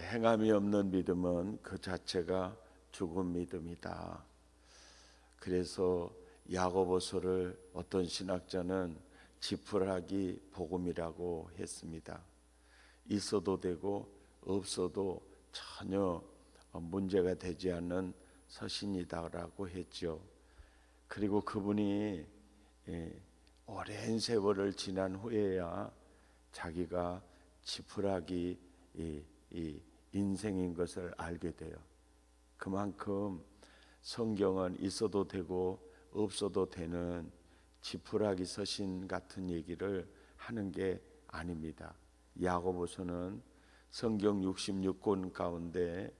행함이 없는 믿음은 그 자체가 죽은 믿음이다. 그래서 야고보서를 어떤 신학자는 지푸라기 복음이라고 했습니다. 있어도 되고 없어도 전혀 문제가 되지 않는 서신이다라고 했죠. 그리고 그분이 오랜 세월을 지난 후에야 자기가 지푸라기 이 인생인 것을 알게 돼요. 그만큼 성경은 있어도 되고 없어도 되는 지푸라기 서신 같은 얘기를 하는 게 아닙니다. 야고보서는 성경 66권 가운데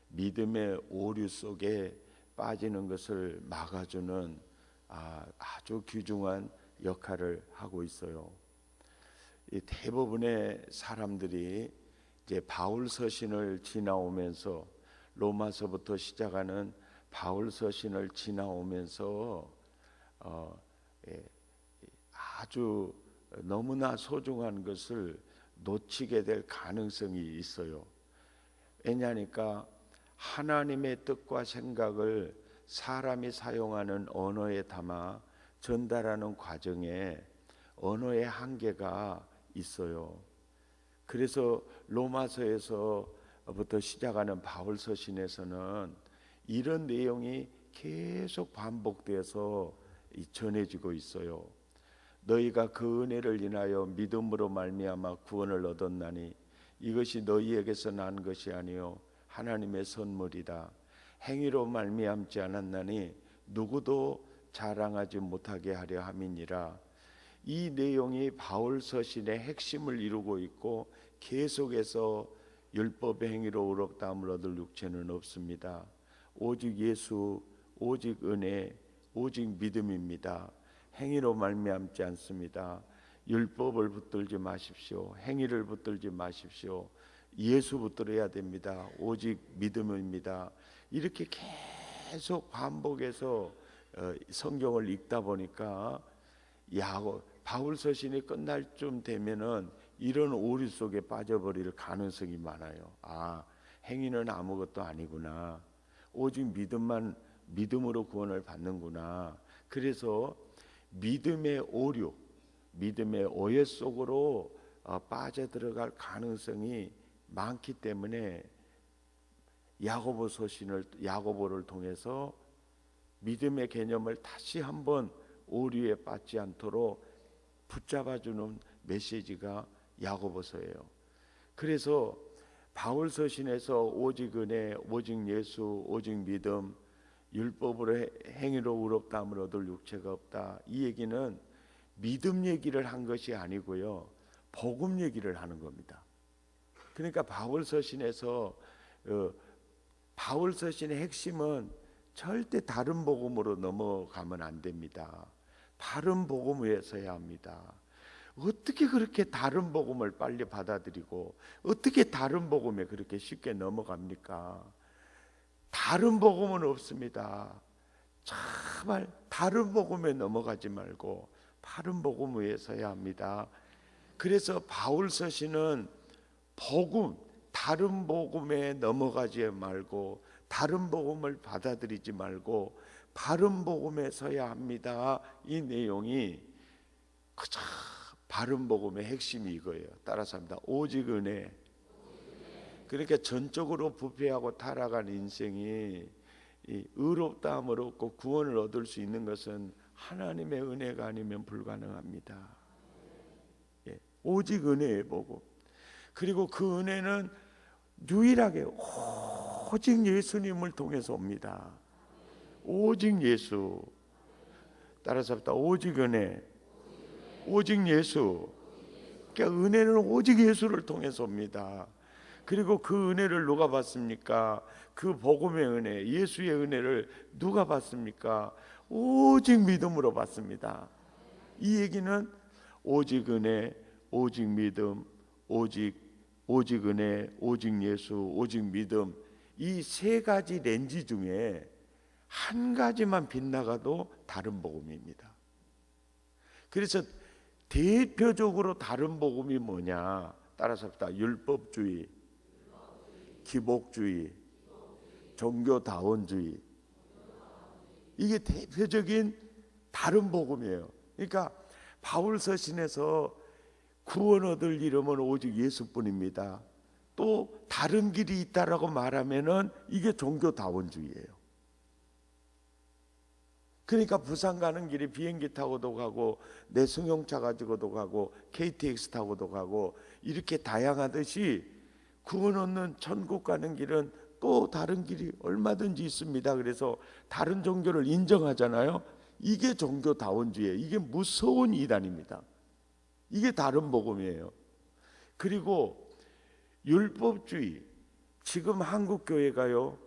믿음의 오류 속에 빠지는 것을 막아주는 아주 귀중한 역할을 하고 있어요. 이 대부분의 사람들이 이제 바울 서신을 지나오면서 로마서부터 시작하는 바울 서신을 지나오면서 아주 너무나 소중한 것을 놓치게 될 가능성이 있어요. 왜냐하니까 하나님의 뜻과 생각을 사람이 사용하는 언어에 담아 전달하는 과정에 언어의 한계가 있어요. 그래서 로마서에서부터 시작하는 바울 서신에서는 이런 내용이 계속 반복돼서 전해지고 있어요. 너희가 그 은혜를 인하여 믿음으로 말미암아 구원을 얻었나니 이것이 너희에게서 난 것이 아니요 하나님의 선물이다. 행위로 말미암지 않았나니 누구도 자랑하지 못하게 하려 함이니라. 이 내용이 바울 서신의 핵심을 이루고 있고 계속해서 율법의 행위로 의롭다함을 얻을 육체는 없습니다. 오직 예수, 오직 은혜, 오직 믿음입니다. 행위로 말미암지 않습니다. 율법을 붙들지 마십시오. 행위를 붙들지 마십시오. 예수 붙들어야 됩니다. 오직 믿음입니다. 이렇게 계속 반복해서 성경을 읽다 보니까 바울 서신이 끝날 쯤 되면은 이런 오류 속에 빠져버릴 가능성이 많아요. 행위는 아무것도 아니구나. 오직 믿음으로 구원을 받는구나. 그래서 믿음의 오류, 믿음의 오해 속으로 빠져들어갈 가능성이 많기 때문에 야고보를 통해서 믿음의 개념을 다시 한번 오류에 빠지지 않도록 붙잡아주는 메시지가 야고보서예요. 그래서 바울 서신에서 오직 은혜, 오직 예수, 오직 믿음, 율법으로 행위로 의롭다함을 얻을 육체가 없다. 이 얘기는 믿음 얘기를 한 것이 아니고요, 복음 얘기를 하는 겁니다. 그러니까 바울 서신의 핵심은 절대 다른 복음으로 넘어가면 안 됩니다. 바른 복음 위에 서야 합니다. 어떻게 그렇게 다른 복음을 빨리 받아들이고 어떻게 다른 복음에 그렇게 쉽게 넘어갑니까? 다른 복음은 없습니다. 정말 다른 복음에 넘어가지 말고 바른 복음 위에 서야 합니다. 그래서 바울 서신은 다른 복음에 넘어가지 말고 다른 복음을 받아들이지 말고 바른 복음에 서야 합니다. 이 내용이 그저 바른 복음의 핵심이 이거예요. 따라서 합니다. 오직 은혜. 그러니까 전적으로 부패하고 타락한 인생이 의롭다함을 얻고 구원을 얻을 수 있는 것은 하나님의 은혜가 아니면 불가능합니다. 오직 은혜의 복음. 그리고 그 은혜는 유일하게 오직 예수님을 통해서 옵니다. 오직 예수. 따라서 합니다. 오직 은혜, 오직 예수. 그러니까 은혜는 오직 예수를 통해서 옵니다. 그리고 그 은혜를 누가 받습니까? 그 복음의 은혜, 예수의 은혜를 누가 받습니까? 오직 믿음으로 받습니다. 이 얘기는 오직 은혜, 오직 믿음, 오직 은혜, 오직 예수, 오직 믿음, 이 세 가지 렌즈 중에 한 가지만 빗나가도 다른 복음입니다. 그래서 대표적으로 다른 복음이 뭐냐? 따라서 합니다. 율법주의, 기복주의, 종교다원주의. 이게 대표적인 다른 복음이에요. 그러니까 바울 서신에서 구원 얻을 이름은 오직 예수뿐입니다. 또 다른 길이 있다라고 말하면은 이게 종교다원주의예요. 그러니까 부산 가는 길에 비행기 타고도 가고 내 승용차 가지고도 가고 KTX 타고도 가고 이렇게 다양하듯이 구원 얻는 천국 가는 길은 또 다른 길이 얼마든지 있습니다. 그래서 다른 종교를 인정하잖아요. 이게 종교다원주의예요. 이게 무서운 이단입니다. 이게 다른 복음이에요. 그리고 율법주의, 지금 한국 교회가요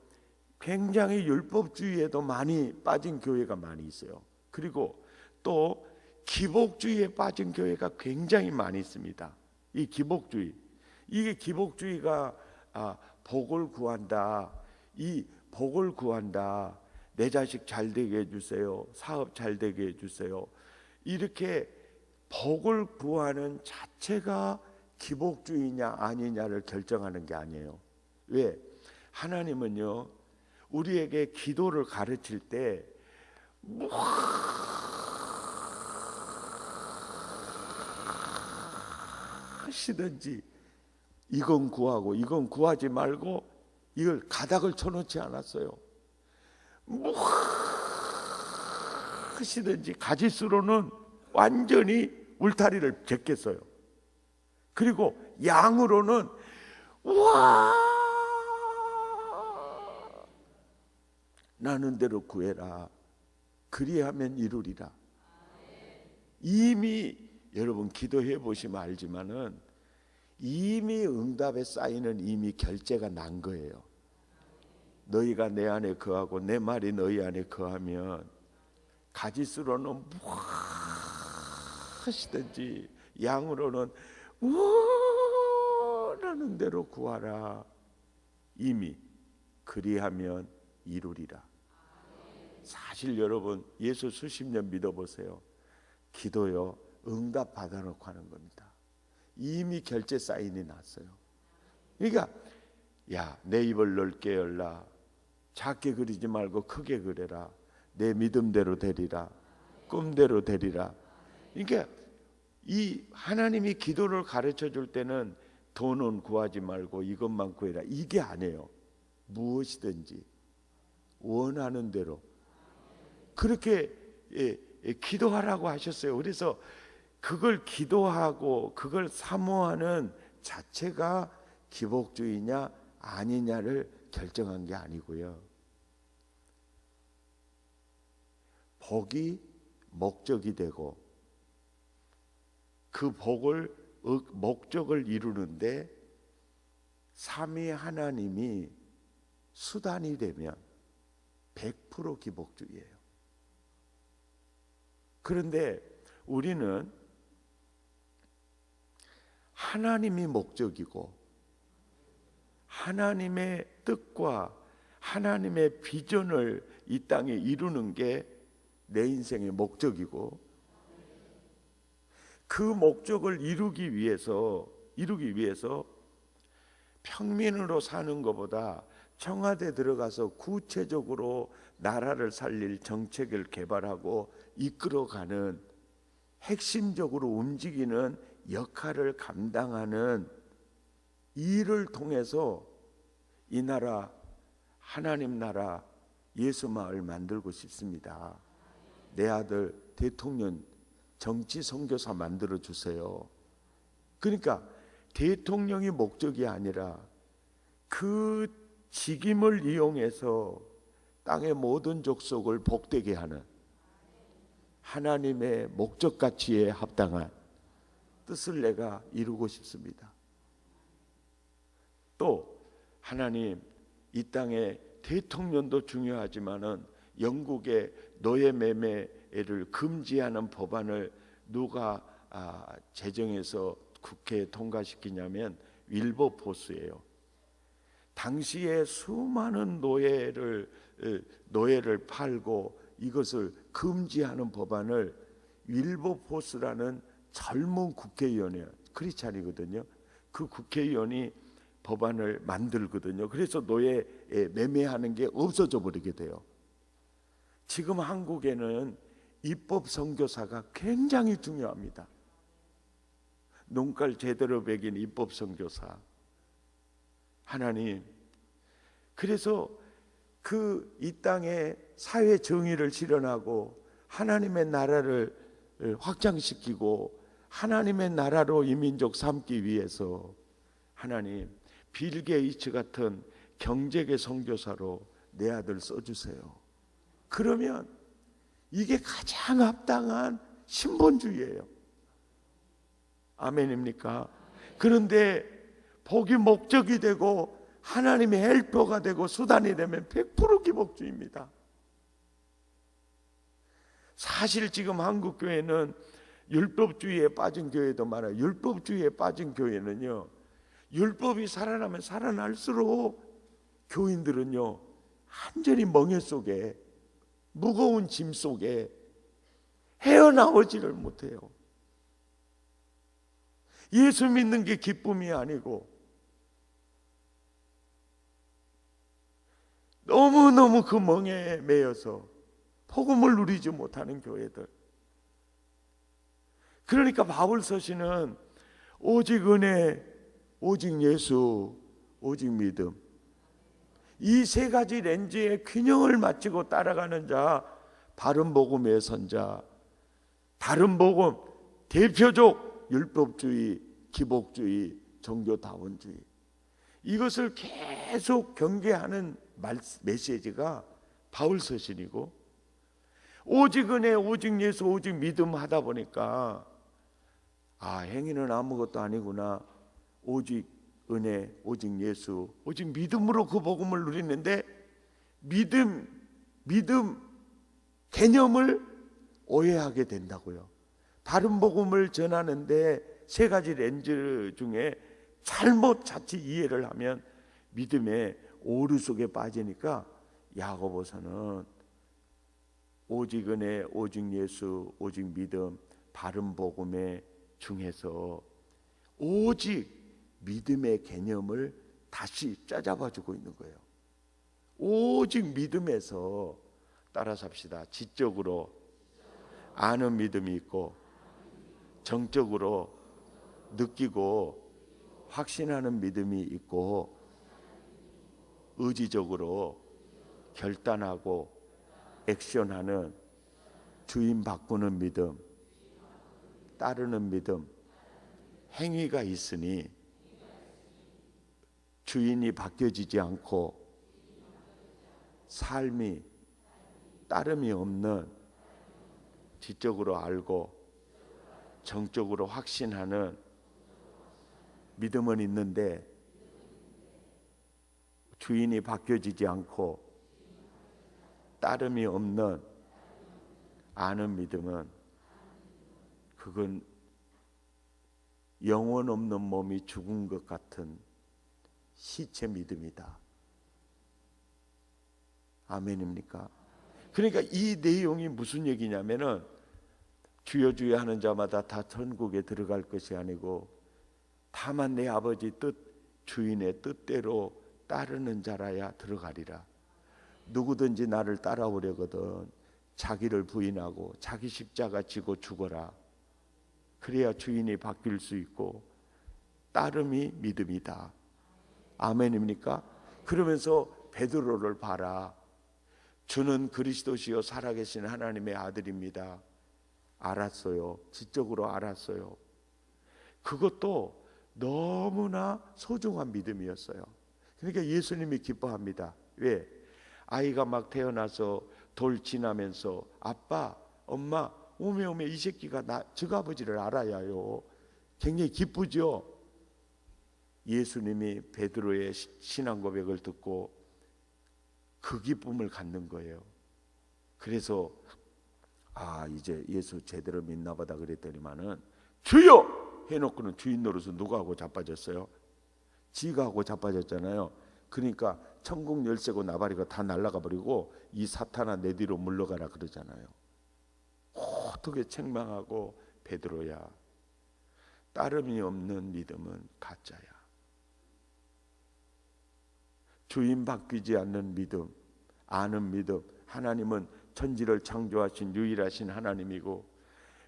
굉장히 율법주의에도 많이 빠진 교회가 많이 있어요. 그리고 또 기복주의에 빠진 교회가 굉장히 많이 있습니다. 이 기복주의, 이게 기복주의가 복을 구한다, 이 복을 구한다, 내 자식 잘 되게 해주세요, 사업 잘 되게 해주세요, 이렇게 복을 구하는 자체가 기복주의냐 아니냐를 결정하는 게 아니에요. 왜? 하나님은요 우리에게 기도를 가르칠 때 무엇이든지 이건 구하고 이건 구하지 말고 이걸 가닥을 쳐놓지 않았어요. 무엇이든지 가짓수로는 완전히 울타리를 제꼈어요. 그리고 양으로는 와 나는 대로 구해라. 그리하면 이루리라. 이미 여러분 기도해 보시면 알지만은 이미 응답의 사인은 이미 결제가 난 거예요. 너희가 내 안에 거하고 내 말이 너희 안에 거하면 가짓수로는 무엇이든지 양으로는 원하는 대로 구하라. 이미 그리하면 이루리라. 사실 여러분 예수 수십 년 믿어보세요. 기도요 응답 받아놓고 하는 겁니다. 이미 결제 사인이 났어요. 그러니까 야, 내 입을 넓게 열라. 작게 그리지 말고 크게 그려라. 내 믿음대로 되리라. 꿈대로 되리라. 그러니까 이 하나님이 기도를 가르쳐 줄 때는 돈은 구하지 말고 이것만 구해라. 이게 아니에요. 무엇이든지 원하는 대로 그렇게 기도하라고 하셨어요. 그래서 그걸 기도하고 그걸 사모하는 자체가 기복주의냐 아니냐를 결정한 게 아니고요. 복이 목적이 되고 그 복을 목적을 이루는데 삼위 하나님이 수단이 되면 100% 기복주의예요. 그런데 우리는 하나님이 목적이고 하나님의 뜻과 하나님의 비전을 이 땅에 이루는 게 내 인생의 목적이고 그 목적을 이루기 위해서 평민으로 사는 것보다 청와대 들어가서 구체적으로 나라를 살릴 정책을 개발하고 이끌어가는 핵심적으로 움직이는 역할을 감당하는 일을 통해서 이 나라 하나님 나라 예수 마을 만들고 싶습니다. 내 아들 대통령 정치 선교사 만들어 주세요. 그러니까 대통령이 목적이 아니라 그 직임을 이용해서 땅의 모든 족속을 복되게 하는 하나님의 목적 가치에 합당한 뜻을 내가 이루고 싶습니다. 또 하나님 이 땅의 대통령도 중요하지만은 영국의 노예 매매를 금지하는 법안을 누가 제정해서 국회에 통과시키냐면 윌버포스예요. 당시에 수많은 노예를 팔고 이것을 금지하는 법안을 윌버포스라는 젊은 국회의원이에요. 크리스찬이거든요. 그 국회의원이 법안을 만들거든요. 그래서 노예에 매매하는 게 없어져 버리게 돼요. 지금 한국에는 입법 선교사가 굉장히 중요합니다. 눈깔 제대로 베긴 입법 선교사. 하나님, 그래서 이 땅에 사회 정의를 실현하고 하나님의 나라를 확장시키고 하나님의 나라로 이민족 삼기 위해서 하나님, 빌 게이츠 같은 경제계 선교사로 내 아들 써주세요. 그러면 이게 가장 합당한 신본주의예요. 아멘입니까? 그런데 복이 목적이 되고 하나님의 헬퍼가 되고 수단이 되면 100% 기복주의입니다. 사실 지금 한국 교회는 율법주의에 빠진 교회도 많아요. 율법주의에 빠진 교회는요, 율법이 살아나면 살아날수록 교인들은요 한전히 멍해 속에, 무거운 짐 속에 헤어나오지를 못해요. 예수 믿는 게 기쁨이 아니고 너무너무 그 멍에에 매여서 복음을 누리지 못하는 교회들. 그러니까 바울 서신은 오직 은혜, 오직 예수, 오직 믿음, 이 세 가지 렌즈의 균형을 맞추고 따라가는 자, 바른 복음의 선자. 바른 복음, 대표적 율법주의, 기복주의, 종교다원주의, 이것을 계속 경계하는 메시지가 바울 서신이고, 오직 은혜, 오직 예수, 오직 믿음 하다 보니까 행위는 아무것도 아니구나. 오직 은혜, 오직 예수, 오직 믿음으로 그 복음을 누리는데 믿음 개념을 오해하게 된다고요. 다른 복음을 전하는데 세 가지 렌즈 중에 잘못 자칫 이해를 하면 믿음의 오류 속에 빠지니까 야고보서는 오직 은혜, 오직 예수, 오직 믿음, 바른 복음의 중에서 오직 믿음의 개념을 다시 짜잡아주고 있는 거예요. 오직 믿음에서 따라 삽시다. 지적으로 아는 믿음이 있고, 정적으로 느끼고 확신하는 믿음이 있고, 의지적으로 결단하고 액션하는, 주인 바꾸는 믿음, 따르는 믿음, 행위가 있으니 주인이 바뀌어지지 않고 삶이 따름이 없는, 지적으로 알고 정적으로 확신하는 믿음은 있는데 주인이 바뀌어지지 않고 따름이 없는 아는 믿음은, 그건 영혼 없는 몸이 죽은 것 같은 시체 믿음이다. 아멘입니까? 그러니까 이 내용이 무슨 얘기냐면은 주여 주여 하는 자마다 다 천국에 들어갈 것이 아니고 다만 내 아버지 뜻, 주인의 뜻대로 따르는 자라야 들어가리라. 누구든지 나를 따라오려거든 자기를 부인하고 자기 십자가 지고 죽어라. 그래야 주인이 바뀔 수 있고 따름이 믿음이다. 아멘입니까? 그러면서 베드로를 봐라. 주는 그리스도시요 살아계신 하나님의 아들입니다. 알았어요. 지적으로 알았어요. 그것도 너무나 소중한 믿음이었어요. 그러니까 예수님이 기뻐합니다. 왜? 아이가 막 태어나서 돌 지나면서 아빠, 엄마, 오메 이 새끼가 저 아버지를 알아야요. 굉장히 기쁘죠. 예수님이 베드로의 신앙 고백을 듣고 그 기쁨을 갖는 거예요. 그래서 이제 예수 제대로 믿나 보다 그랬더니만은 주여 해놓고는 주인 노릇은 누가 하고 자빠졌어요? 지가 하고 자빠졌잖아요. 그러니까 천국 열쇠고 나발이가 다 날아가 버리고 이 사탄아 내 뒤로 물러가라 그러잖아요. 어떻게 책망하고 베드로야, 따름이 없는 믿음은 가짜야. 주인 바뀌지 않는 믿음, 아는 믿음. 하나님은 천지를 창조하신 유일하신 하나님이고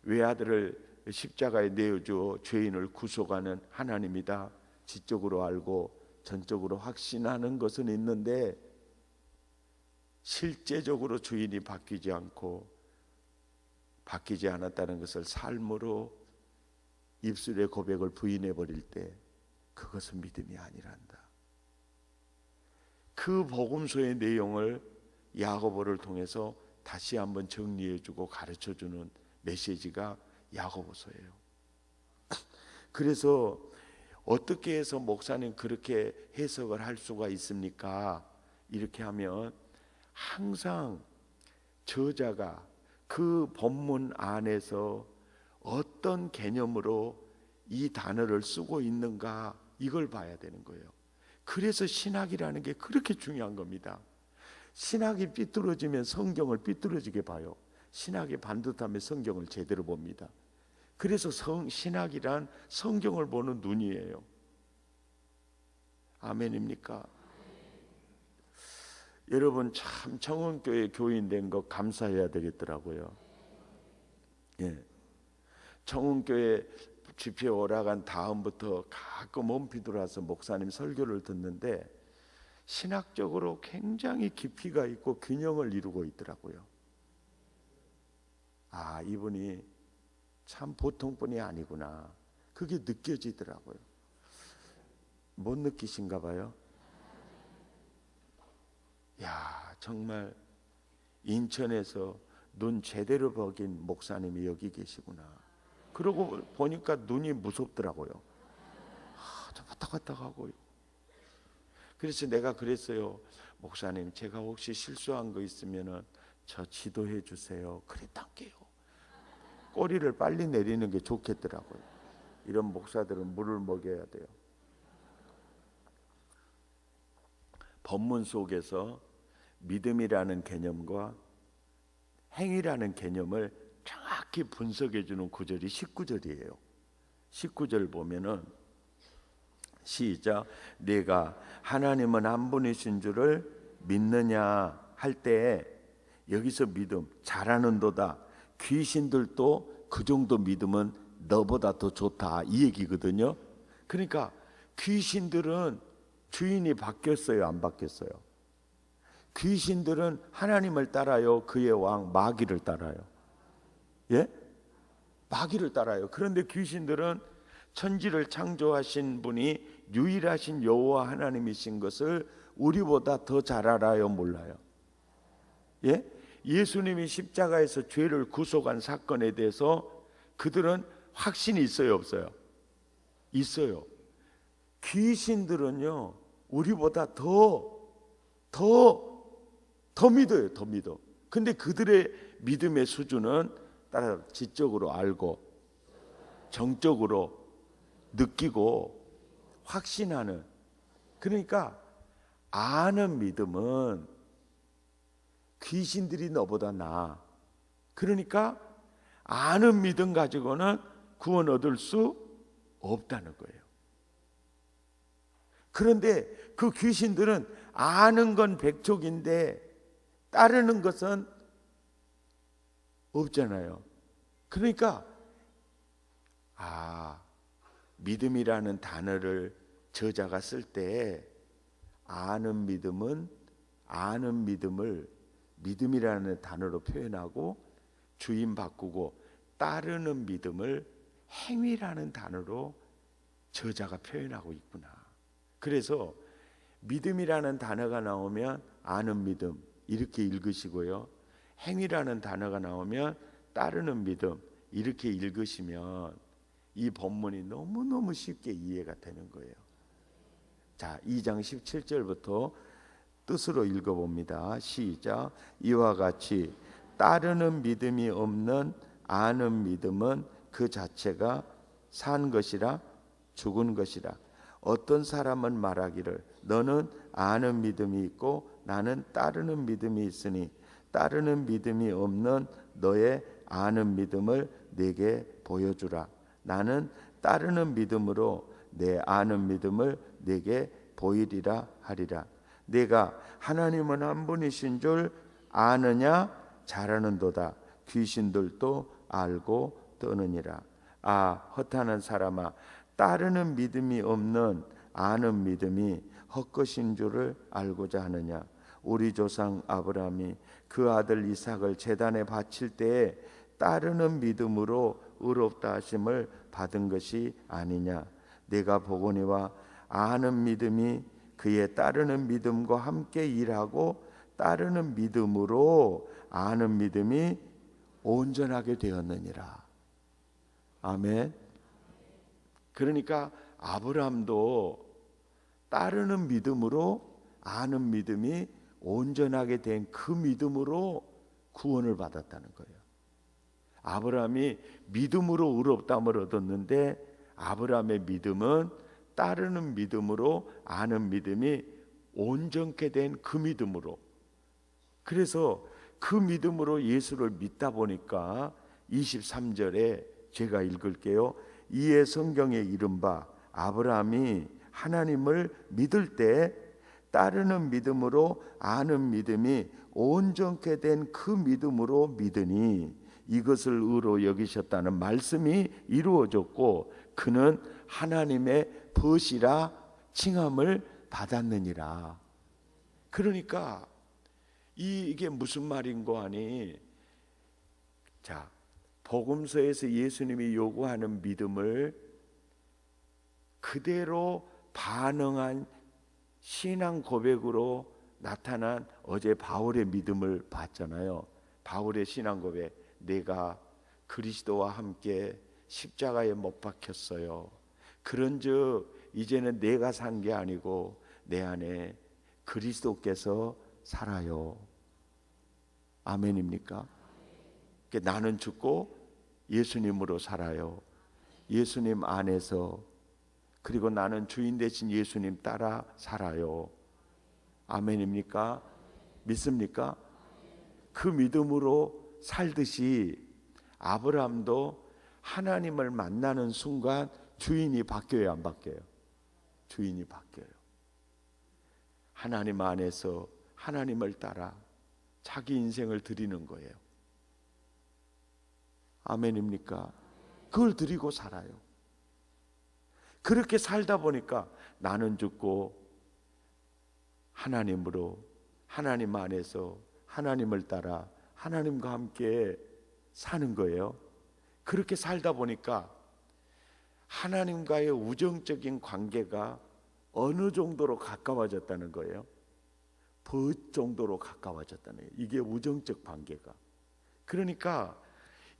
외아들을 십자가에 내어주어 죄인을 구속하는 하나님이다. 지적으로 알고 전적으로 확신하는 것은 있는데 실제적으로 주인이 바뀌지 않고 바뀌지 않았다는 것을 삶으로 입술의 고백을 부인해 버릴 때 그것은 믿음이 아니란다. 그 복음서의 내용을 야고보를 통해서 다시 한번 정리해주고 가르쳐주는 메시지가 야고보서예요. 그래서 어떻게 해서 목사님 그렇게 해석을 할 수가 있습니까? 이렇게 하면 항상 저자가 그 본문 안에서 어떤 개념으로 이 단어를 쓰고 있는가 이걸 봐야 되는 거예요. 그래서 신학이라는 게 그렇게 중요한 겁니다. 신학이 삐뚤어지면 성경을 삐뚤어지게 봐요. 신학이 반듯하면 성경을 제대로 봅니다. 그래서 신학이란 성경을 보는 눈이에요. 아멘입니까? 여러분 참 청운교회 교인 된 거 감사해야 되겠더라고요. 예. 청운교회 집회 오라간 다음부터 가끔 몸피들어와서 목사님 설교를 듣는데 신학적으로 굉장히 깊이가 있고 균형을 이루고 있더라고요. 아, 이분이 참 보통 분이 아니구나. 그게 느껴지더라고요. 못 느끼신가 봐요. 야, 정말 인천에서 눈 제대로 먹인 목사님이 여기 계시구나. 그러고 보니까 눈이 무섭더라고요. 저 왔다 갔다 하고. 그래서 내가 그랬어요. 목사님, 제가 혹시 실수한 거 있으면은 저 지도해 주세요. 그랬단게요. 꼬리를 빨리 내리는 게 좋겠더라고요. 이런 목사들은 물을 먹여야 돼요. 본문 속에서 믿음이라는 개념과 행위라는 개념을 정확히 분석해 주는 구절이 19절이에요. 19절 보면은 시작. 내가 하나님은 한 분이신 줄을 믿느냐 할 때 여기서 믿음 잘하는도다. 귀신들도 그 정도 믿음은 너보다 더 좋다 이 얘기거든요. 그러니까 귀신들은 주인이 바뀌었어요, 안 바뀌었어요? 귀신들은 하나님을 따라요, 그의 왕 마귀를 따라요. 예? 마귀를 따라요. 그런데 귀신들은 천지를 창조하신 분이 유일하신 여호와 하나님이신 것을 우리보다 더 잘 알아요, 몰라요? 예? 예수님이 십자가에서 죄를 구속한 사건에 대해서 그들은 확신이 있어요, 없어요? 있어요. 귀신들은요, 우리보다 더 믿어요, 더 믿어. 근데 그들의 믿음의 수준은 따라 지적으로 알고 정적으로 느끼고 확신하는. 그러니까 아는 믿음은 귀신들이 너보다 나아. 그러니까 아는 믿음 가지고는 구원 얻을 수 없다는 거예요. 그런데 그 귀신들은 아는 건 백족인데 따르는 것은 없잖아요. 그러니까 믿음이라는 단어를 저자가 쓸 때 아는 믿음은 아는 믿음을 믿음이라는 단어로 표현하고 주인 바꾸고 따르는 믿음을 행위라는 단어로 저자가 표현하고 있구나. 그래서 믿음이라는 단어가 나오면 아는 믿음 이렇게 읽으시고요. 행위라는 단어가 나오면 따르는 믿음 이렇게 읽으시면 이 본문이 너무너무 쉽게 이해가 되는 거예요. 자, 2장 17절부터 뜻으로 읽어봅니다. 시작. 이와 같이 따르는 믿음이 없는 아는 믿음은 그 자체가 산 것이라 죽은 것이라. 어떤 사람은 말하기를 너는 아는 믿음이 있고 나는 따르는 믿음이 있으니 따르는 믿음이 없는 너의 아는 믿음을 내게 보여주라. 나는 따르는 믿음으로 내 아는 믿음을 내게 보이리라 하리라. 내가 하나님은 한 분이신 줄 아느냐? 잘 아는도다. 귀신들도 알고 떠느니라. 아, 허탄한 사람아, 따르는 믿음이 없는 아는 믿음이 헛것인 줄을 알고자 하느냐? 우리 조상 아브라함이 그 아들 이삭을 제단에 바칠 때에 따르는 믿음으로 의롭다 하심을 받은 것이 아니냐? 내가 보거니와 아는 믿음이 그의 따르는 믿음과 함께 일하고 따르는 믿음으로 아는 믿음이 온전하게 되었느니라. 아멘. 그러니까 아브라함도 따르는 믿음으로 아는 믿음이 온전하게 된 그 믿음으로 구원을 받았다는 거예요. 아브라함이 믿음으로 의롭다함을 얻었는데 아브라함의 믿음은 따르는 믿음으로 아는 믿음이 온전케 된 그 믿음으로, 그래서 그 믿음으로 예수를 믿다 보니까 23절에 제가 읽을게요. 이에 성경에 이른바 아브라함이 하나님을 믿을 때 따르는 믿음으로 아는 믿음이 온전케 된 그 믿음으로 믿으니 이것을 의로 여기셨다는 말씀이 이루어졌고 그는 하나님의 벗이라 칭함을 받았느니라. 그러니까 이게 무슨 말인고 하니, 자, 복음서에서 예수님이 요구하는 믿음을 그대로 반응한 신앙 고백으로 나타난 어제 바울의 믿음을 봤잖아요. 바울의 신앙 고백, 내가 그리스도와 함께 십자가에 못 박혔어요. 그런즉 이제는 내가 산 게 아니고 내 안에 그리스도께서 살아요. 아멘입니까? 나는 죽고 예수님으로 살아요. 예수님 안에서, 그리고 나는 주인 되신 예수님 따라 살아요. 아멘입니까? 믿습니까? 그 믿음으로 살듯이 아브라함도 하나님을 만나는 순간 주인이 바뀌어요, 안 바뀌어요? 주인이 바뀌어요. 하나님 안에서 하나님을 따라 자기 인생을 드리는 거예요. 아멘입니까? 그걸 드리고 살아요. 그렇게 살다 보니까 나는 죽고 하나님으로, 하나님 안에서 하나님을 따라 하나님과 함께 사는 거예요. 그렇게 살다 보니까 하나님과의 우정적인 관계가 어느 정도로 가까워졌다는 거예요? 벗 정도로 가까워졌다는 거예요. 이게 우정적 관계가. 그러니까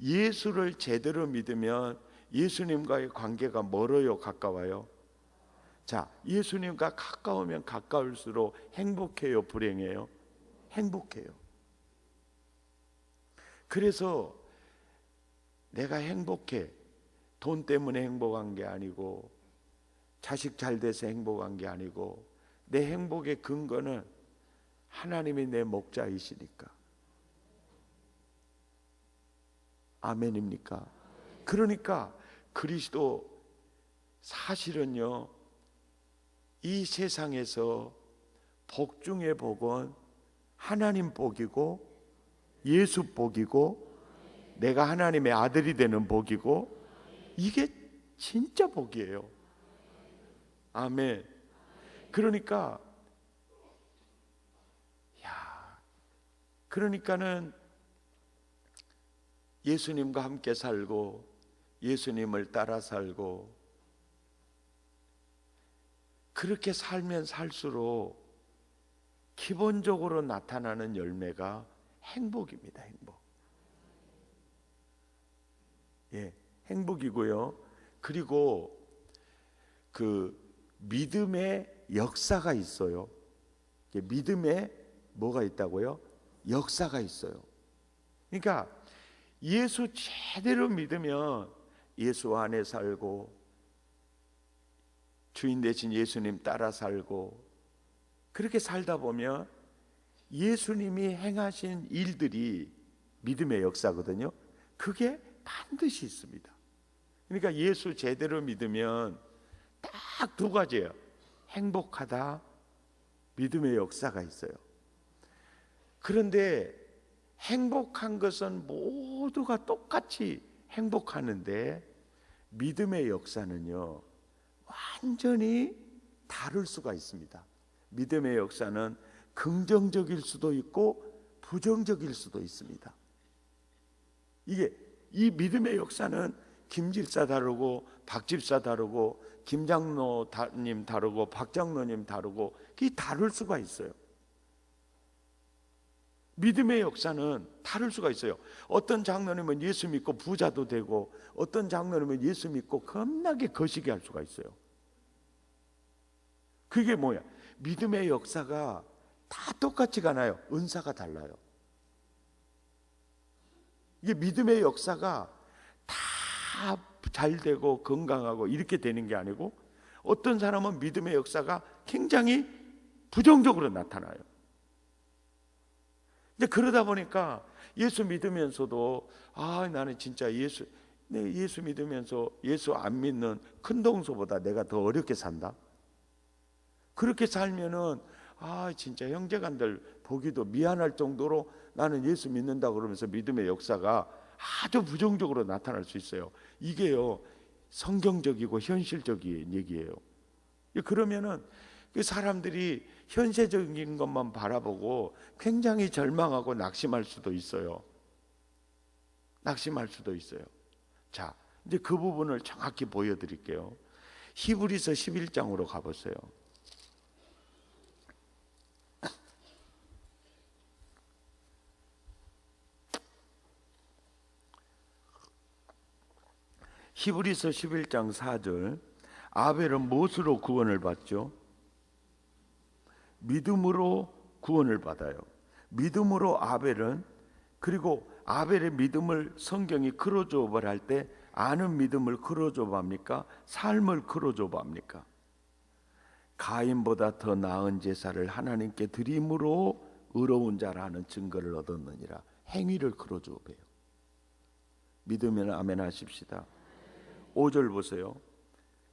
예수를 제대로 믿으면 예수님과의 관계가 멀어요, 가까워요? 자, 예수님과 가까우면 가까울수록 행복해요, 불행해요? 행복해요. 그래서 내가 행복해, 돈 때문에 행복한 게 아니고 자식 잘 돼서 행복한 게 아니고 내 행복의 근거는 하나님이 내 목자이시니까. 아멘입니까? 그러니까 그리스도, 사실은요, 이 세상에서 복 중에 복은 하나님 복이고 예수 복이고 내가 하나님의 아들이 되는 복이고, 이게 진짜 복이에요. 아멘. 그러니까 그러니까는 예수님과 함께 살고 예수님을 따라 살고 그렇게 살면 살수록 기본적으로 나타나는 열매가 행복입니다. 행복. 예, 행복이고요. 그리고 그 믿음의 역사가 있어요. 믿음에 뭐가 있다고요? 역사가 있어요. 그러니까 예수 제대로 믿으면 예수 안에 살고 주인 되신 예수님 따라 살고 그렇게 살다 보면 예수님이 행하신 일들이 믿음의 역사거든요. 그게 반드시 있습니다. 그러니까 예수 제대로 믿으면 딱 두 가지예요. 행복하다, 믿음의 역사가 있어요. 그런데 행복한 것은 모두가 똑같이 행복하는데 믿음의 역사는요, 완전히 다를 수가 있습니다. 믿음의 역사는 긍정적일 수도 있고 부정적일 수도 있습니다. 이 믿음의 역사는 김집사 다르고 박집사 다르고 김장로님 다르고 박장로님 다르고 그게 다를 수가 있어요. 믿음의 역사는 다를 수가 있어요. 어떤 장로님은 예수 믿고 부자도 되고 어떤 장로님은 예수 믿고 겁나게 거시기 할 수가 있어요. 그게 뭐야? 믿음의 역사가 다 똑같지가 않아요. 은사가 달라요. 이게 믿음의 역사가 다 잘 되고 건강하고 이렇게 되는 게 아니고 어떤 사람은 믿음의 역사가 굉장히 부정적으로 나타나요. 이제 그러다 보니까 예수 믿으면서도 나는 진짜 예수 믿으면서 예수 안 믿는 큰 동서보다 내가 더 어렵게 산다. 그렇게 살면은 진짜 형제간들 보기도 미안할 정도로 나는 예수 믿는다 그러면서 믿음의 역사가 아주 부정적으로 나타날 수 있어요. 이게요, 성경적이고 현실적인 얘기예요. 그러면은 사람들이 현세적인 것만 바라보고 굉장히 절망하고 낙심할 수도 있어요. 자, 이제 그 부분을 정확히 보여드릴게요. 히브리서 11장으로 가보세요. 히브리서 11장 4절. 아벨은 무엇으로 구원을 받죠? 믿음으로 구원을 받아요. 믿음으로 아벨은, 그리고 아벨의 믿음을 성경이 크로조업을 할 때 아는 믿음을 크로조업합니까? 삶을 크로조업합니까? 가인보다 더 나은 제사를 하나님께 드림으로 의로운 자라는 증거를 얻었느니라. 행위를 크로조업해요. 믿으면 아멘 하십시다. 5절 보세요.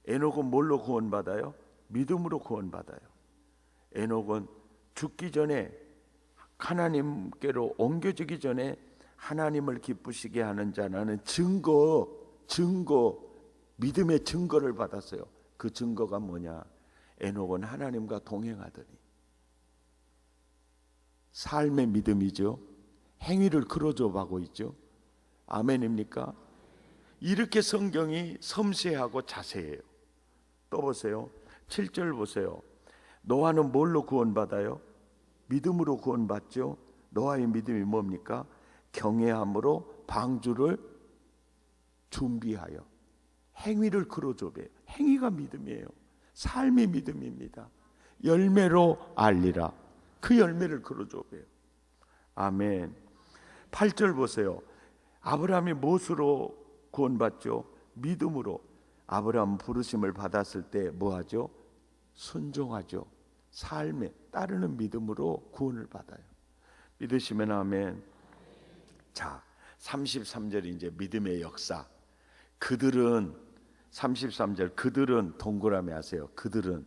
에녹은 뭘로 구원받아요? 믿음으로 구원받아요. 에녹은 죽기 전에, 하나님께로 옮겨지기 전에 하나님을 기쁘시게 하는 자라는 증거, 믿음의 증거를 받았어요. 그 증거가 뭐냐? 에녹은 하나님과 동행하더니. 삶의 믿음이죠. 행위를 크로조업하고 있죠. 아멘입니까? 이렇게 성경이 섬세하고 자세해요. 또 보세요. 7절 보세요. 노아는 뭘로 구원받아요? 믿음으로 구원받죠. 노아의 믿음이 뭡니까? 경외함으로 방주를 준비하여. 행위를 크로조업해요. 행위가 믿음이에요. 삶이 믿음입니다. 열매로 알리라. 그 열매를 크로조업해요. 아멘. 8절 보세요. 아브라함이 무엇으로 구원받죠? 믿음으로. 아브라함 부르심을 받았을 때 뭐하죠? 순종하죠. 삶에 따르는 믿음으로 구원을 받아요. 믿으시면 아멘. 자, 33절이 이제 믿음의 역사. 그들은 33절, 그들은 동그라미 하세요. 그들은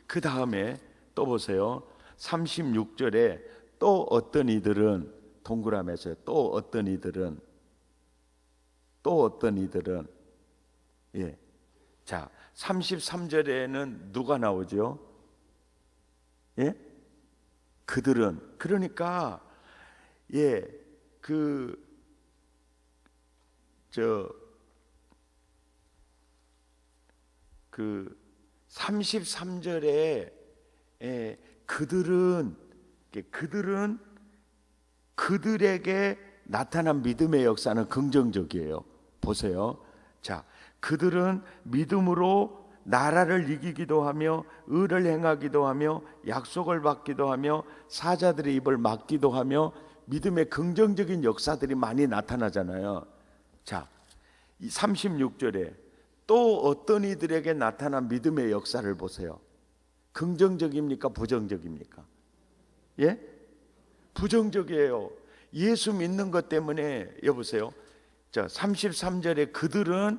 그 다음에 또 보세요. 36절에 또 어떤 이들은, 동그라미 하세요. 또 어떤 이들은. 예. 자, 33절에는 누가 나오죠? 예? 그들은. 그러니까 예, 그 33절에 그들은 그들에게 나타난 믿음의 역사는 긍정적이에요. 보세요. 자, 그들은 믿음으로 나라를 이기기도 하며 의를 행하기도 하며 약속을 받기도 하며 사자들의 입을 막기도 하며 믿음의 긍정적인 역사들이 많이 나타나잖아요. 자, 이 36절에 또 어떤 이들에게 나타난 믿음의 역사를 보세요. 긍정적입니까? 부정적입니까? 예? 부정적이에요. 예수 믿는 것 때문에, 여보세요. 자, 33절에 그들은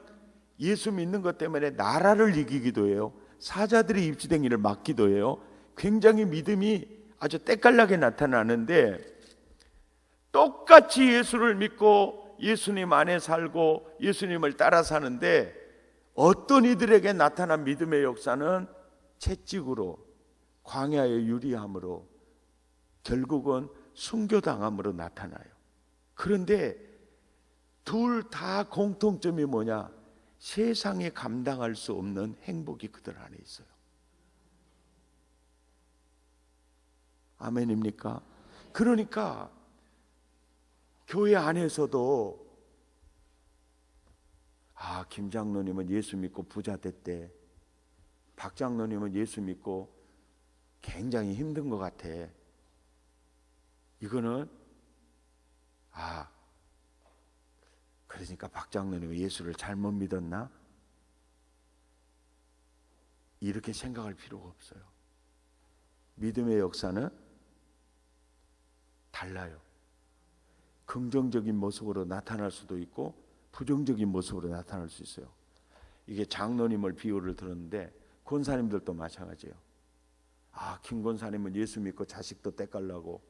예수 믿는 것 때문에 나라를 이기기도 해요. 사자들이 입시댕이를 막기도 해요. 굉장히 믿음이 아주 때깔나게 나타나는데, 똑같이 예수를 믿고 예수님 안에 살고 예수님을 따라 사는데 어떤 이들에게 나타난 믿음의 역사는 채찍으로, 광야의 유리함으로, 결국은 순교당함으로 나타나요. 그런데 둘 다 공통점이 뭐냐? 세상에 감당할 수 없는 행복이 그들 안에 있어요. 아멘입니까? 그러니까 교회 안에서도 김 장로님은 예수 믿고 부자 됐대, 박 장로님은 예수 믿고 굉장히 힘든 것 같아, 이거는 그러니까 박 장로님은 예수를 잘못 믿었나? 이렇게 생각할 필요가 없어요. 믿음의 역사는 달라요. 긍정적인 모습으로 나타날 수도 있고 부정적인 모습으로 나타날 수 있어요. 이게 장로님을 비유를 들었는데 권사님들도 마찬가지예요. 김 권사님은 예수 믿고 자식도 때깔나고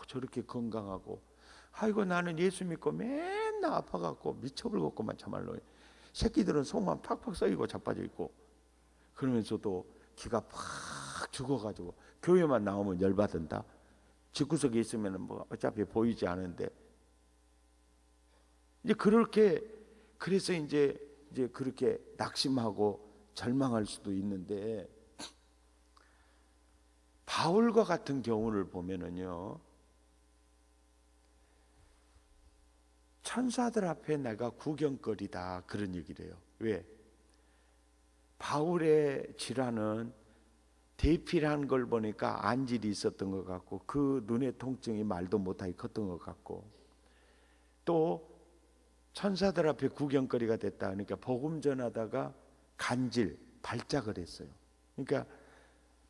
저렇게 건강하고, 아이고 나는 예수 믿고 맨날 아파갖고 미쳐버렸구만 참말로. 새끼들은 속만 팍팍 썩이고 자빠져 있고, 그러면서도 기가 팍 죽어가지고 교회만 나오면 열받은다. 집구석에 있으면 뭐 어차피 보이지 않은데, 이제 그렇게, 그래서 이제 그렇게 낙심하고 절망할 수도 있는데, 바울과 같은 경우를 보면은요, 천사들 앞에 내가 구경거리다, 그런 얘기를 해요. 왜? 바울의 질환은 대피한 걸 보니까 안질이 있었던 것 같고, 그 눈의 통증이 말도 못하게 컸던 것 같고, 또 천사들 앞에 구경거리가 됐다. 그러니까 복음 전하다가 간질, 발작을 했어요. 그러니까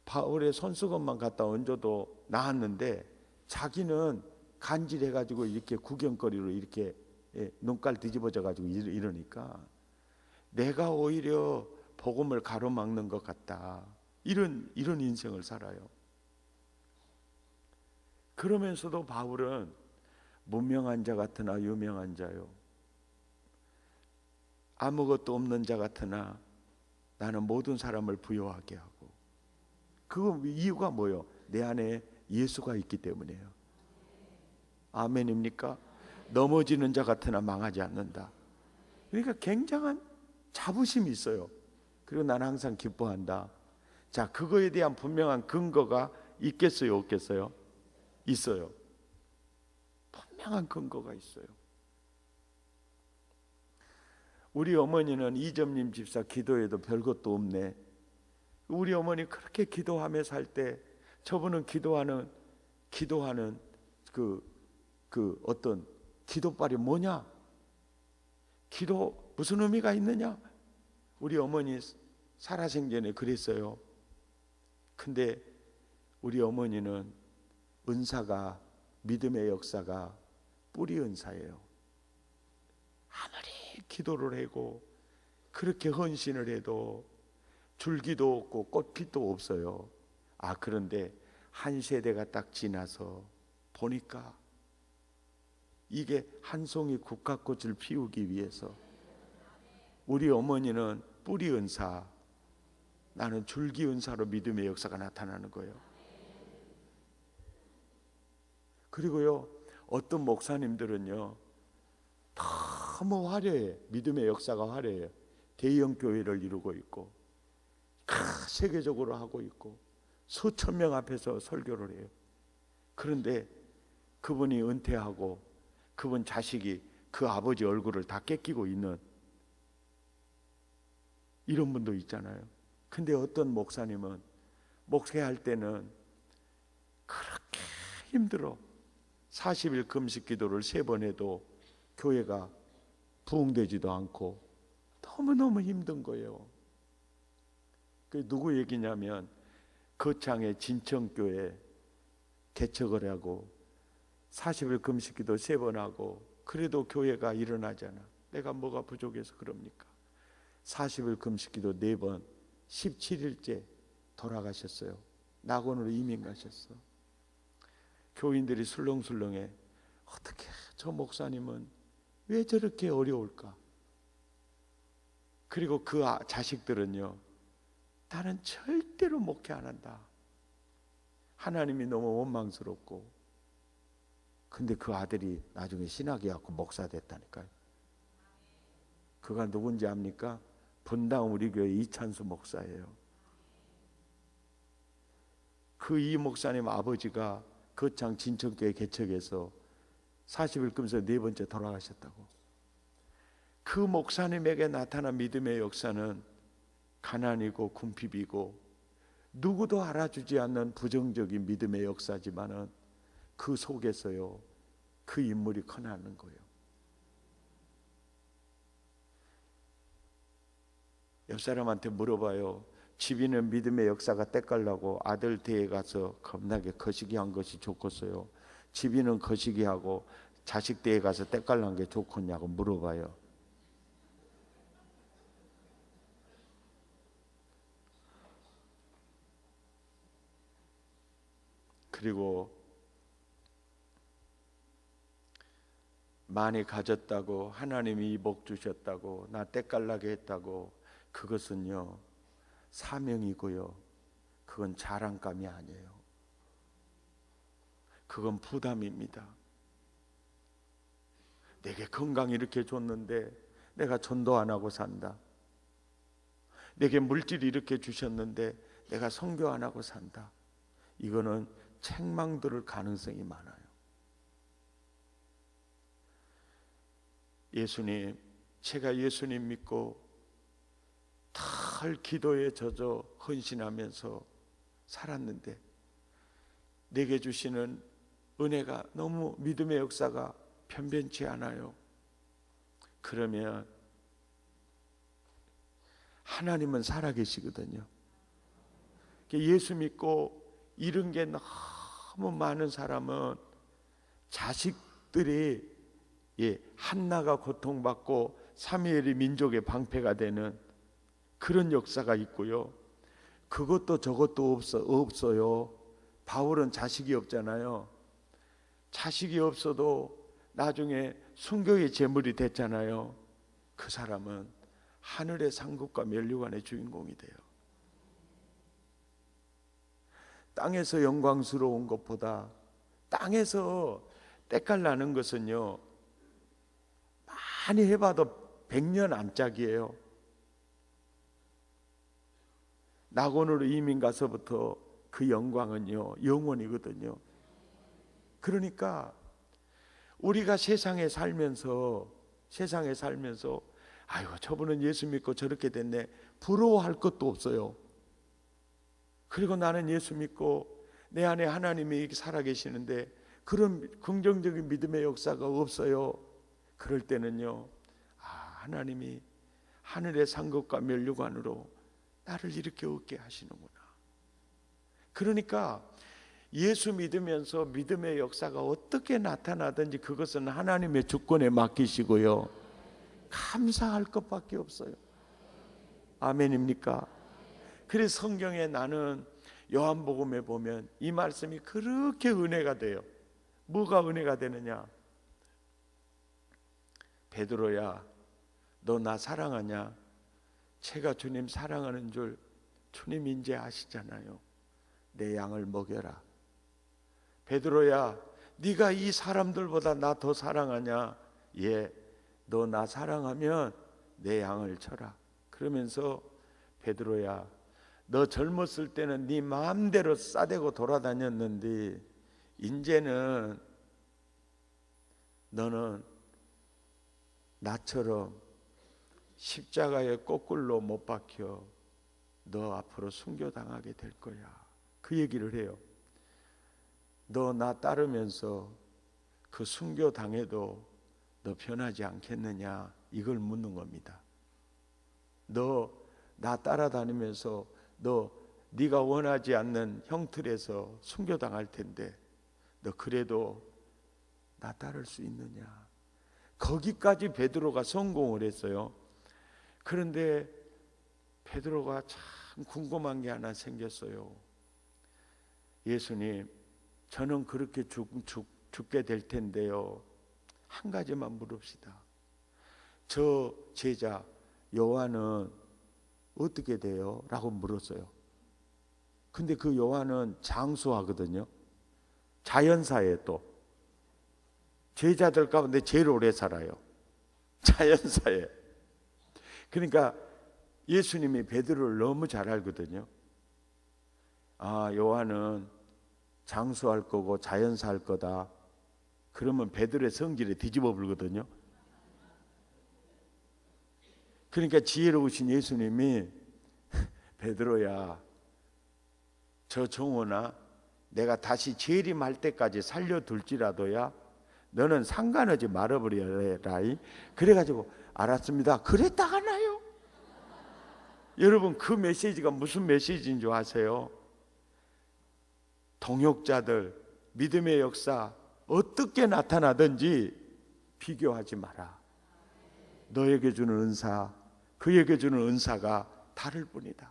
바울의 손수건만 갖다 얹어도 나았는데 자기는 간질해가지고 이렇게 구경거리로 이렇게 눈깔 뒤집어져가지고 이러니까 내가 오히려 복음을 가로막는 것 같다, 이런 인생을 살아요. 그러면서도 바울은 무명한 자 같으나 유명한 자요, 아무것도 없는 자 같으나 나는 모든 사람을 부요하게 하고. 그 이유가 뭐예요? 내 안에 예수가 있기 때문이에요. 아멘입니까? 넘어지는 자 같으나 망하지 않는다. 그러니까 굉장한 자부심이 있어요. 그리고 나는 항상 기뻐한다. 자, 그거에 대한 분명한 근거가 있겠어요, 없겠어요? 있어요. 분명한 근거가 있어요. 우리 어머니는 이점님 집사 기도해도 별것도 없네. 우리 어머니 그렇게 기도하며 살 때 저분은 기도하는 그 어떤 기도발이 뭐냐? 기도 무슨 의미가 있느냐? 우리 어머니 살아생전에 그랬어요. 근데 우리 어머니는 은사가, 믿음의 역사가 뿌리 은사예요. 아무리 기도를 하고 그렇게 헌신을 해도 줄기도 없고 꽃빛도 없어요. 그런데 한 세대가 딱 지나서 보니까 이게 한 송이 국화꽃을 피우기 위해서 우리 어머니는 뿌리 은사, 나는 줄기 은사로 믿음의 역사가 나타나는 거예요. 그리고요, 어떤 목사님들은요 너무 화려해. 믿음의 역사가 화려해요. 대형 교회를 이루고 있고 세계적으로 하고 있고 수천 명 앞에서 설교를 해요. 그런데 그분이 은퇴하고 그분 자식이 그 아버지 얼굴을 다 뺏기고 있는 이런 분도 있잖아요. 근데 어떤 목사님은 목회할 때는 그렇게 힘들어. 40일 금식 기도를 3번 해도 교회가 부흥되지도 않고 너무너무 힘든 거예요. 그 누구 얘기냐면 거창의 진천교회 개척을 하고 40일 금식기도 3번 하고 그래도 교회가 일어나잖아. 내가 뭐가 부족해서 그럽니까? 40일 금식기도 4번 17일째 돌아가셨어요. 낙원으로 이민 가셨어. 교인들이 술렁술렁해. 어떻게 저 목사님은 왜 저렇게 어려울까? 그리고 그 자식들은요, 나는 절대로 목회 안 한다. 하나님이 너무 원망스럽고. 근데 그 아들이 나중에 신학에 갖고 목사 됐다니까요. 그가 누군지 압니까? 분당 우리 교회 이찬수 목사예요. 그 이 목사님 아버지가 거창 진천교회 개척에서 40일 금서 4번째 돌아가셨다고. 그 목사님에게 나타난 믿음의 역사는 가난이고 궁핍이고 누구도 알아주지 않는 부정적인 믿음의 역사지만은 그 속에서요, 그 인물이 커나는 거예요. 옆 사람한테 물어봐요. 집이는 믿음의 역사가 때깔나고 아들 대에 가서 겁나게 거시기 한 것이 좋겠어요? 집이는 거시기 하고 자식 대에 가서 때깔난 게 좋겠냐고 물어봐요. 그리고 많이 가졌다고, 하나님이 복 주셨다고, 나 때깔나게 했다고, 그것은요 사명이고요, 그건 자랑감이 아니에요. 그건 부담입니다. 내게 건강 이렇게 줬는데 내가 전도 안 하고 산다. 내게 물질 이렇게 주셨는데 내가 선교 안 하고 산다. 이거는 책망 들을 가능성이 많아요. 예수님, 제가 예수님 믿고 달 기도에 젖어 헌신하면서 살았는데 내게 주시는 은혜가 너무 믿음의 역사가 변변치 않아요. 그러면 하나님은 살아계시거든요. 예수 믿고 잃은 게 너무 많은 사람은 자식들이 한나가 고통받고 사무엘이 민족의 방패가 되는 그런 역사가 있고요. 그것도 저것도 없어요. 바울은 자식이 없잖아요. 자식이 없어도 나중에 순교의 제물이 됐잖아요. 그 사람은 하늘의 상급과 면류관의 주인공이 돼요. 땅에서 영광스러운 것보다 땅에서 때깔 나는 것은요, 많이 해봐도 100년 안짝이에요. 낙원으로 이민 가서부터 그 영광은요 영원이거든요. 그러니까 우리가 세상에 살면서 아이고 저분은 예수 믿고 저렇게 됐네 부러워할 것도 없어요. 그리고 나는 예수 믿고 내 안에 하나님이 살아계시는데 그런 긍정적인 믿음의 역사가 없어요. 그럴 때는요, 하나님이 하늘의 상급과 면류관으로 나를 이렇게 얻게 하시는구나. 그러니까 예수 믿으면서 믿음의 역사가 어떻게 나타나든지 그것은 하나님의 주권에 맡기시고요, 감사할 것밖에 없어요. 아멘입니까? 그래서 성경에 나는 요한복음에 보면 이 말씀이 그렇게 은혜가 돼요. 뭐가 은혜가 되느냐? 베드로야, 너 나 사랑하냐? 제가 주님 사랑하는 줄 주님 이제 아시잖아요. 내 양을 먹여라. 베드로야, 네가 이 사람들보다 나 더 사랑하냐? 예, 너 나 사랑하면 내 양을 쳐라. 그러면서 베드로야, 너 젊었을 때는 네 마음대로 싸대고 돌아다녔는데 이제는 너는 나처럼 십자가에 거꾸로 못 박혀 너 앞으로 순교당하게 될 거야. 그 얘기를 해요. 너 나 따르면서 그 순교당해도 너 변하지 않겠느냐, 이걸 묻는 겁니다. 너 나 따라다니면서 네가 원하지 않는 형틀에서 순교당할 텐데 너 그래도 나 따를 수 있느냐. 거기까지 베드로가 성공을 했어요. 그런데 베드로가 참 참 궁금한 게 하나 생겼어요. 예수님, 저는 그렇게 죽게 될 텐데요, 한 가지만 물읍시다. 저 제자 요한은 어떻게 돼요? 라고 물었어요. 근데 그 요한은 장수하거든요. 자연사에 또 제자들 가운데 제일 오래 살아요. 자연사에. 그러니까 예수님이 베드로를 너무 잘 알거든요. 아, 요한은 장수할 거고 자연사 할 거다. 그러면 베드로의 성질에 뒤집어 불거든요. 그러니까 지혜로우신 예수님이 베드로야, 저 종호나 내가 다시 재림할 때까지 살려둘지라도야 너는 상관하지 말아버려라. 그래가지고 알았습니다. 그랬다가 나요. 여러분, 그 메시지가 무슨 메시지인 줄 아세요? 동역자들 믿음의 역사 어떻게 나타나든지 비교하지 마라. 너에게 주는 은사, 그에게 주는 은사가 다를 뿐이다.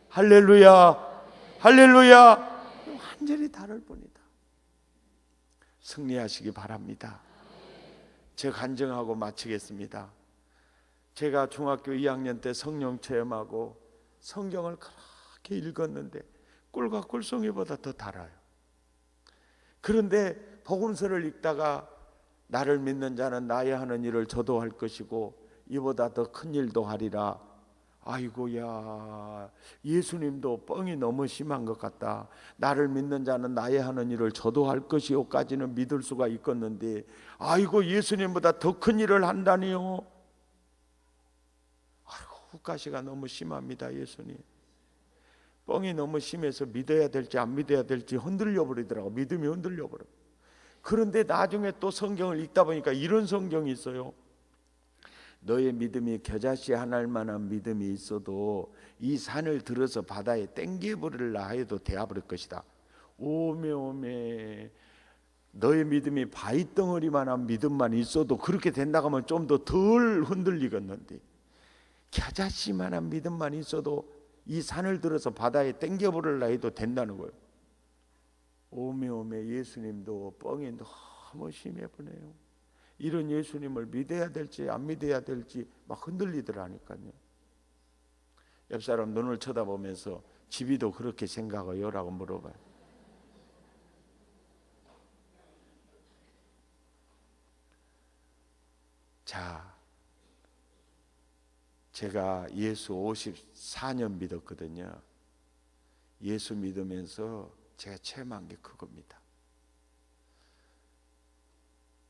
할렐루야, 할렐루야. 완전히 다를 뿐이다. 승리하시기 바랍니다. 제가 간증하고 마치겠습니다. 제가 중학교 2학년 때 성령 체험하고 성경을 그렇게 읽었는데 꿀과 꿀송이보다 더 달아요. 그런데 복음서를 읽다가 나를 믿는 자는 나의 하는 일을 저도 할 것이고 이보다 더 큰 일도 하리라. 아이고야, 예수님도 뻥이 너무 심한 것 같다. 나를 믿는 자는 나의 하는 일을 저도 할 것이요까지는 믿을 수가 있겠는데, 아이고, 예수님보다 더 큰 일을 한다니요. 아이고, 후가시가 너무 심합니다. 예수님 뻥이 너무 심해서 믿어야 될지 안 믿어야 될지 흔들려 버리더라고. 믿음이 흔들려 버려. 그런데 나중에 또 성경을 읽다 보니까 이런 성경이 있어요. 너의 믿음이 겨자씨 하나일 만한 믿음이 있어도 이 산을 들어서 바다에 땡겨버리라 해도 되어버릴 것이다. 오메 너의 믿음이 바위덩어리만한 믿음만 있어도 그렇게 된다고 하면 좀 더 덜 흔들리겠는데, 겨자씨만한 믿음만 있어도 이 산을 들어서 바다에 땡겨버리라 해도 된다는 거예요. 오메 예수님도 뻥이 너무 심해 보네요. 이런 예수님을 믿어야 될지 안 믿어야 될지 막 흔들리더라니까요. 옆 사람 눈을 쳐다보면서 집이도 그렇게 생각해요? 라고 물어봐요. 자, 제가 예수 54년 믿었거든요. 예수 믿으면서 제가 체험한 게 그겁니다.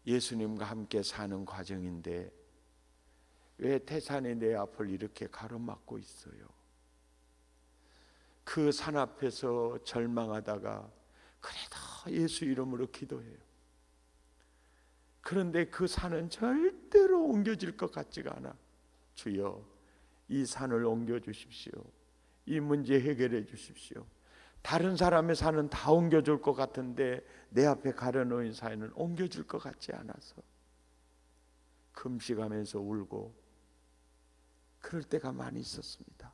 예수님과 함께 사는 과정인데 왜 태산이 내 앞을 이렇게 가로막고 있어요? 그 산 앞에서 절망하다가 그래도 예수 이름으로 기도해요. 그런데 그 산은 절대로 옮겨질 것 같지가 않아. 주여, 이 산을 옮겨주십시오. 이 문제 해결해 주십시오. 다른 사람의 산은 다 옮겨줄 것 같은데 내 앞에 가려놓은 산은 옮겨줄 것 같지 않아서 금식하면서 울고 그럴 때가 많이 있었습니다.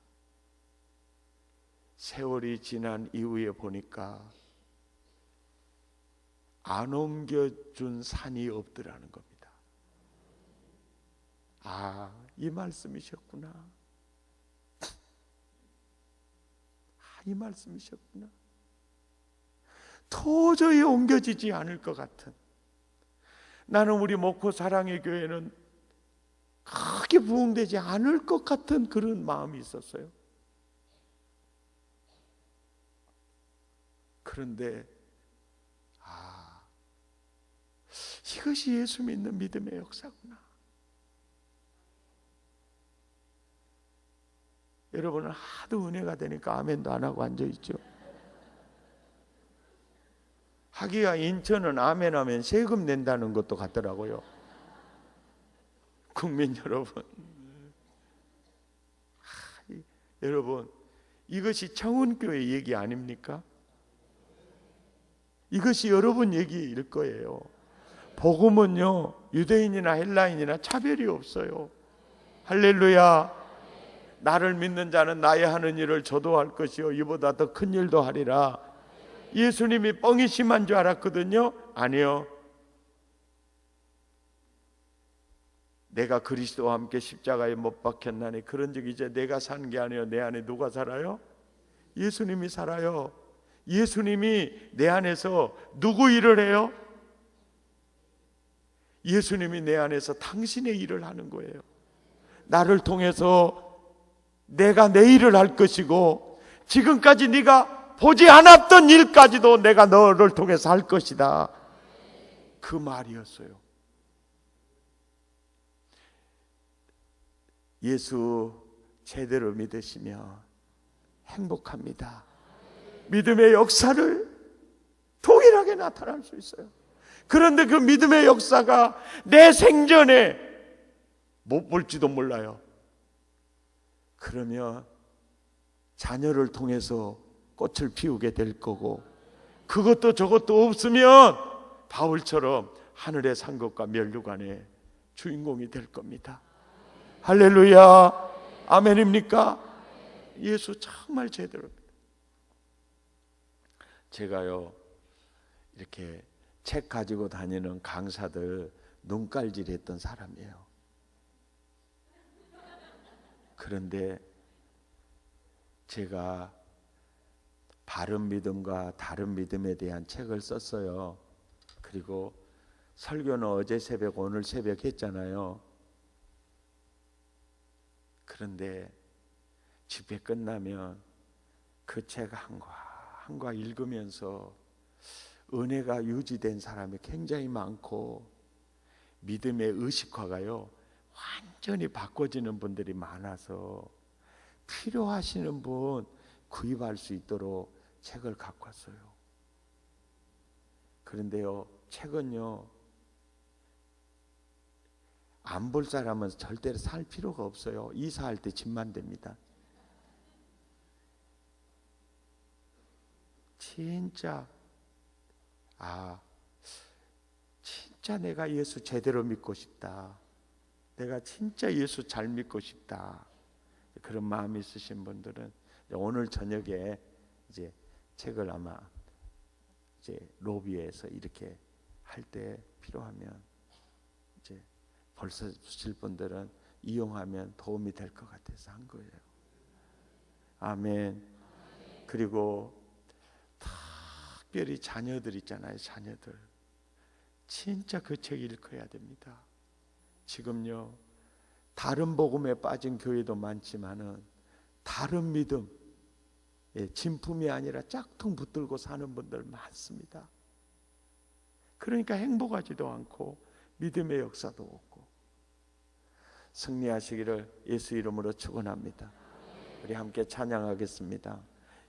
세월이 지난 이후에 보니까 안 옮겨준 산이 없더라는 겁니다. 아, 이 말씀이셨구나. 이 말씀이셨구나. 도저히 옮겨지지 않을 것 같은, 나는 우리 목포 사랑의 교회는 크게 부흥되지 않을 것 같은 그런 마음이 있었어요. 그런데 이것이 예수 믿는 믿음의 역사구나. 여러분은 하도 은혜가 되니까 아멘도 안 하고 앉아있죠. 하기야 인천은 아멘하면 세금 낸다는 것도 같더라고요. 국민 여러분, 여러분, 이것이 청운교회 얘기 아닙니까? 이것이 여러분 얘기일 거예요. 복음은요, 유대인이나 헬라인이나 차별이 없어요. 할렐루야. 나를 믿는 자는 나의 하는 일을 저도 할 것이요 이보다 더 큰 일도 하리라. 예수님이 뻥이 심한 줄 알았거든요. 아니요. 내가 그리스도와 함께 십자가에 못 박혔나니 그런즉 이제 내가 사는 게 아니요 내 안에 누가 살아요? 예수님이 살아요. 예수님이 내 안에서 누구 일을 해요? 예수님이 내 안에서 당신의 일을 하는 거예요. 나를 통해서 내가 내 일을 할 것이고 지금까지 네가 보지 않았던 일까지도 내가 너를 통해서 할 것이다. 그 말이었어요. 예수 제대로 믿으시면 행복합니다. 믿음의 역사를 동일하게 나타날 수 있어요. 그런데 그 믿음의 역사가 내 생전에 못 볼지도 몰라요. 그러면 자녀를 통해서 꽃을 피우게 될 거고, 그것도 저것도 없으면 바울처럼 하늘의 상급과 면류관의 주인공이 될 겁니다. 할렐루야. 아멘입니까? 예수 정말 제대로입니다. 제가요 이렇게 책 가지고 다니는 강사들 눈깔질 했던 사람이에요. 그런데 제가 바른 믿음과 다른 믿음에 대한 책을 썼어요. 그리고 설교는 어제 새벽 오늘 새벽 했잖아요. 그런데 집회 끝나면 그 책 한 과 읽으면서 은혜가 유지된 사람이 굉장히 많고 믿음의 의식화가요 완전히 바꿔지는 분들이 많아서 필요하시는 분 구입할 수 있도록 책을 갖고 왔어요. 그런데요 책은요 안 볼 사람은 절대로 살 필요가 없어요. 이사할 때 집만 됩니다. 진짜 진짜 내가 예수 제대로 믿고 싶다. 내가 진짜 예수 잘 믿고 싶다. 그런 마음이 있으신 분들은 오늘 저녁에 이제 책을 아마 이제 로비에서 이렇게 할 때 필요하면 이제 벌써 주실 분들은 이용하면 도움이 될 것 같아서 한 거예요. 아멘. 그리고 특별히 자녀들 있잖아요. 자녀들 진짜 그 책 읽어야 됩니다. 지금요 다른 복음에 빠진 교회도 많지만은 다른 믿음 진품이 아니라 짝퉁 붙들고 사는 분들 많습니다. 그러니까 행복하지도 않고 믿음의 역사도 없고. 승리하시기를 예수 이름으로 축원합니다. 우리 함께 찬양하겠습니다.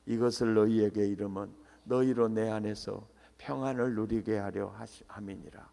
이것을 너희에게 이름은 너희로 내 안에서 평안을 누리게 하려 함이니라.